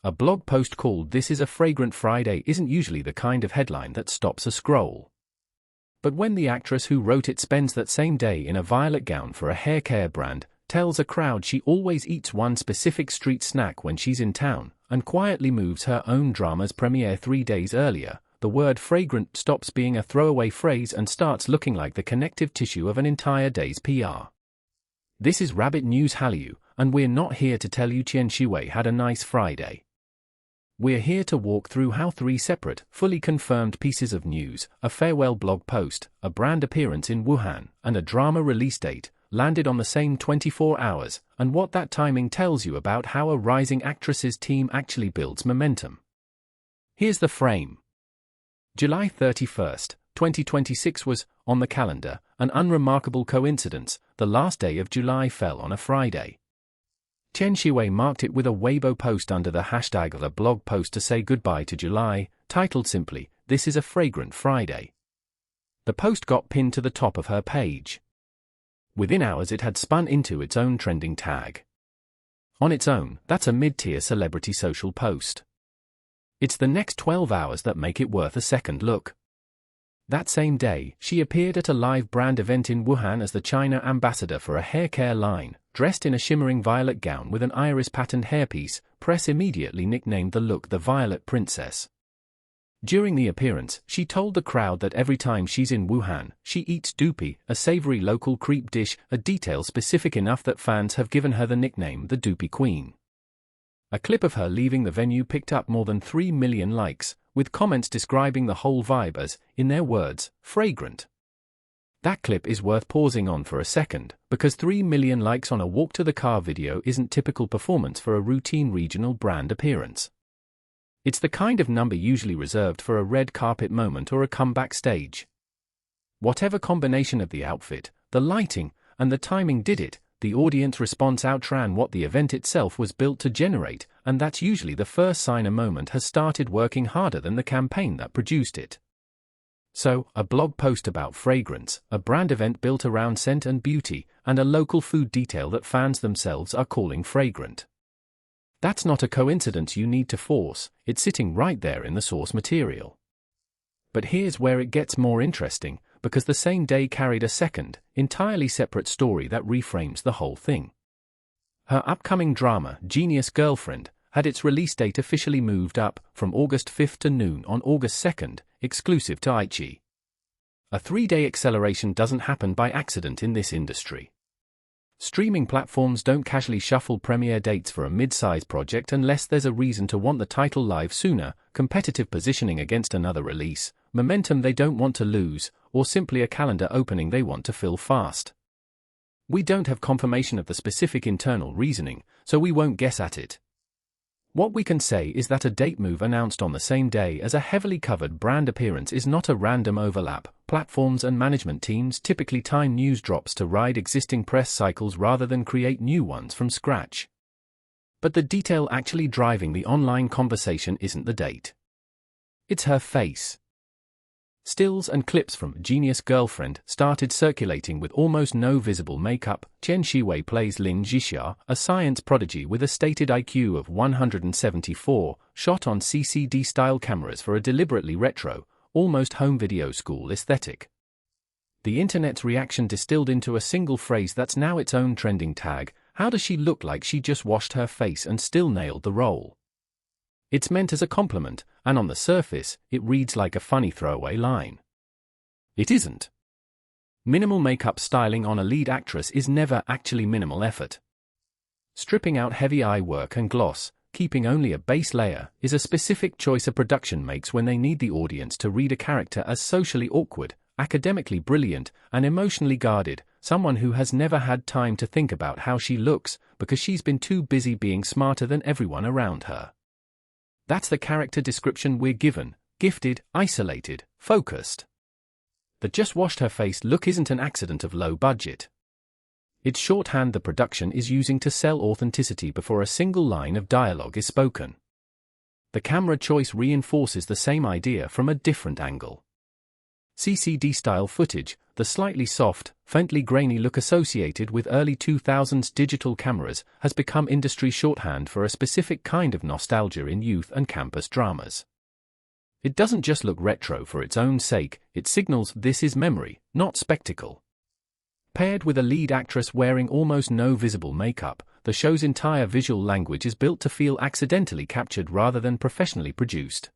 A blog post called "This is a Fragrant Friday" isn't usually the kind of headline that stops a scroll. But when the actress who wrote it spends that same day in a violet gown for a hair care brand, tells a crowd she always eats one specific street snack when she's in town, and quietly moves her own drama's premiere 3 days earlier, the word fragrant stops being a throwaway phrase and starts looking like the connective tissue of an entire day's PR. This is Rabbit News Hallyu, and we're not here to tell you Tian Xiwei had a nice Friday. We're here to walk through how 3 separate, fully confirmed pieces of news, a farewell blog post, a brand appearance in Wuhan, and a drama release date, landed on the same 24 hours, and what that timing tells you about how a rising actress's team actually builds momentum. Here's the frame. July 31st, 2026 was, on the calendar, an unremarkable coincidence. The last day of July fell on a Friday. Tian Xiwei marked it with a Weibo post under the hashtag of a blog post to say goodbye to July, titled simply, "This is a Fragrant Friday." The post got pinned to the top of her page. Within hours it had spun into its own trending tag. On its own, that's a mid-tier celebrity social post. It's the next 12 hours that make it worth a second look. That same day, she appeared at a live brand event in Wuhan as the China ambassador for a hair care line, dressed in a shimmering violet gown with an iris-patterned hairpiece. Press immediately nicknamed the look the Violet Princess. During the appearance, she told the crowd that every time she's in Wuhan, she eats dupi, a savory local crepe dish, a detail specific enough that fans have given her the nickname the Dupi Queen. A clip of her leaving the venue picked up more than 3 million likes, with comments describing the whole vibe as, in their words, fragrant. That clip is worth pausing on for a second, because 3 million likes on a walk to the car video isn't typical performance for a routine regional brand appearance. It's the kind of number usually reserved for a red carpet moment or a comeback stage. Whatever combination of the outfit, the lighting, and the timing did it, the audience response outran what the event itself was built to generate, and that's usually the first sign a moment has started working harder than the campaign that produced it. So, a blog post about fragrance, a brand event built around scent and beauty, and a local food detail that fans themselves are calling fragrant. That's not a coincidence you need to force, it's sitting right there in the source material. But here's where it gets more interesting, because the same day carried a second, entirely separate story that reframes the whole thing. Her upcoming drama, Genius Girlfriend, had its release date officially moved up from August 5th to noon on August 2nd, exclusive to iQIYI. A 3-day acceleration doesn't happen by accident in this industry. Streaming platforms don't casually shuffle premiere dates for a mid-size project unless there's a reason to want the title live sooner, competitive positioning against another release, momentum they don't want to lose, or simply a calendar opening they want to fill fast. We don't have confirmation of the specific internal reasoning, so we won't guess at it. What we can say is that a date move announced on the same day as a heavily covered brand appearance is not a random overlap. Platforms and management teams typically time news drops to ride existing press cycles rather than create new ones from scratch. But the detail actually driving the online conversation isn't the date. It's her face. Stills and clips from Genius Girlfriend started circulating with almost no visible makeup. Tian Xiwei plays Lin Zhixia, a science prodigy with a stated IQ of 174, shot on CCD-style cameras for a deliberately retro, almost home video school aesthetic. The internet's reaction distilled into a single phrase that's now its own trending tag: how does she look like she just washed her face and still nailed the role? It's meant as a compliment, and on the surface, it reads like a funny throwaway line. It isn't. Minimal makeup styling on a lead actress is never actually minimal effort. Stripping out heavy eye work and gloss, keeping only a base layer, is a specific choice a production makes when they need the audience to read a character as socially awkward, academically brilliant, and emotionally guarded, someone who has never had time to think about how she looks, because she's been too busy being smarter than everyone around her. That's the character description we're given: gifted, isolated, focused. The just washed her face look isn't an accident of low budget. It's shorthand the production is using to sell authenticity before a single line of dialogue is spoken. The camera choice reinforces the same idea from a different angle. CCD-style footage, the slightly soft, faintly grainy look associated with early 2000s digital cameras has become industry shorthand for a specific kind of nostalgia in youth and campus dramas. It doesn't just look retro for its own sake, it signals this is memory, not spectacle. Paired with a lead actress wearing almost no visible makeup, the show's entire visual language is built to feel accidentally captured rather than professionally produced.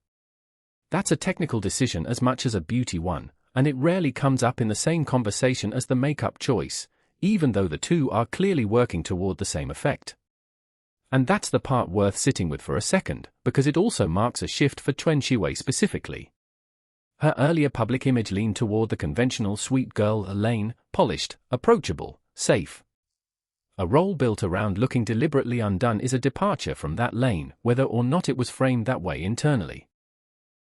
That's a technical decision as much as a beauty one, and it rarely comes up in the same conversation as the makeup choice, even though the two are clearly working toward the same effect. And that's the part worth sitting with for a second, because it also marks a shift for Tian Xiwei specifically. Her earlier public image leaned toward the conventional sweet girl Elaine, polished, approachable, safe. A role built around looking deliberately undone is a departure from that lane, whether or not it was framed that way internally.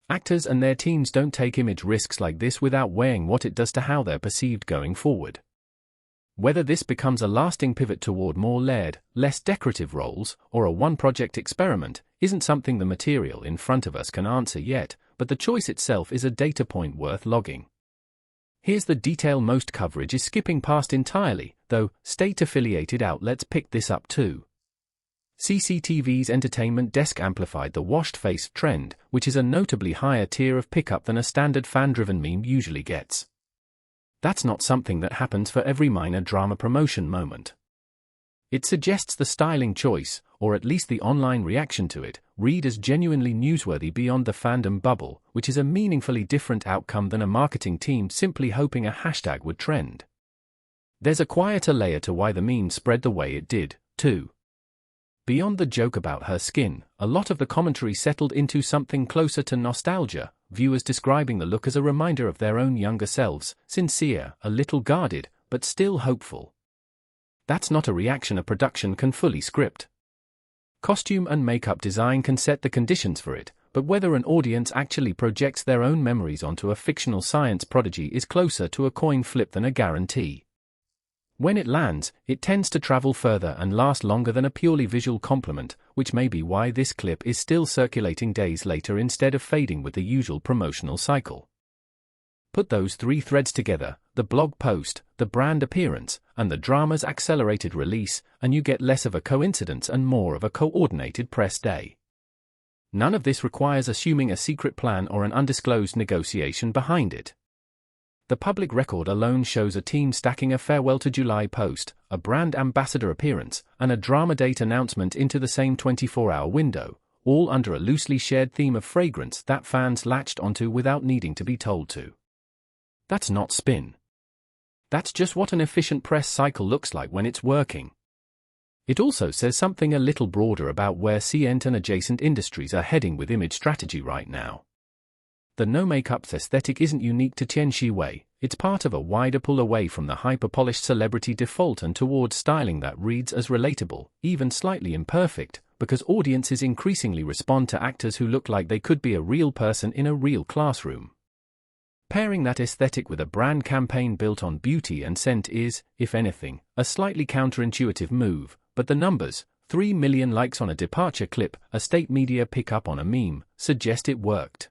Actors and their teams don't take image risks like this without weighing what it does to how they're perceived going forward. Whether this becomes a lasting pivot toward more layered, less decorative roles, or a one-project experiment, isn't something the material in front of us can answer yet, but the choice itself is a data point worth logging. Here's the detail most coverage is skipping past entirely, though state-affiliated outlets picked this up too. CCTV's entertainment desk amplified the washed-face trend, which is a notably higher tier of pickup than a standard fan-driven meme usually gets. That's not something that happens for every minor drama promotion moment. It suggests the styling choice, or at least the online reaction to it, read as genuinely newsworthy beyond the fandom bubble, which is a meaningfully different outcome than a marketing team simply hoping a hashtag would trend. There's a quieter layer to why the meme spread the way it did, too. Beyond the joke about her skin, a lot of the commentary settled into something closer to nostalgia, viewers describing the look as a reminder of their own younger selves, sincere, a little guarded, but still hopeful. That's not a reaction a production can fully script. Costume and makeup design can set the conditions for it, but whether an audience actually projects their own memories onto a fictional science prodigy is closer to a coin flip than a guarantee. When it lands, it tends to travel further and last longer than a purely visual compliment, which may be why this clip is still circulating days later instead of fading with the usual promotional cycle. Put those three threads together, the blog post, the brand appearance, and the drama's accelerated release, and you get less of a coincidence and more of a coordinated press day. None of this requires assuming a secret plan or an undisclosed negotiation behind it. The public record alone shows a team stacking a farewell to July post, a brand ambassador appearance, and a drama date announcement into the same 24-hour window, all under a loosely shared theme of fragrance that fans latched onto without needing to be told to. That's not spin. That's just what an efficient press cycle looks like when it's working. It also says something a little broader about where CN and adjacent industries are heading with image strategy right now. The no-makeup aesthetic isn't unique to Tian Xiwei, it's part of a wider pull away from the hyper-polished celebrity default and towards styling that reads as relatable, even slightly imperfect, because audiences increasingly respond to actors who look like they could be a real person in a real classroom. Pairing that aesthetic with a brand campaign built on beauty and scent is, if anything, a slightly counterintuitive move, but the numbers, 3 million likes on a departure clip, a state media pickup on a meme, suggest it worked.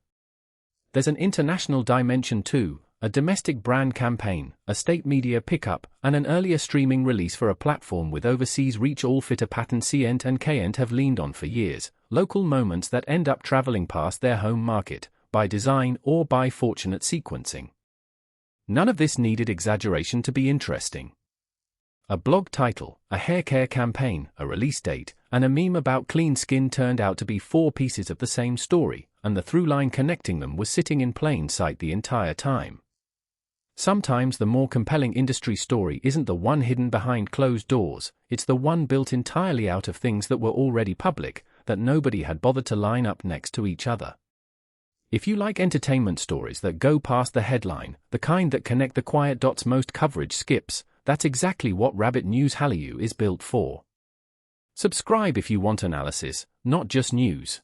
There's an international dimension too, a domestic brand campaign, a state media pickup, and an earlier streaming release for a platform with overseas reach all fit a pattern CN and KN have leaned on for years, local moments that end up traveling past their home market, by design or by fortunate sequencing. None of this needed exaggeration to be interesting. A blog title, a hair care campaign, a release date, and a meme about clean skin turned out to be 4 pieces of the same story, and the through line connecting them was sitting in plain sight the entire time. Sometimes the more compelling industry story isn't the one hidden behind closed doors, it's the one built entirely out of things that were already public, that nobody had bothered to line up next to each other. If you like entertainment stories that go past the headline, the kind that connect the quiet dots most coverage skips, that's exactly what Rabbit News Hallyu is built for. Subscribe if you want analysis, not just news.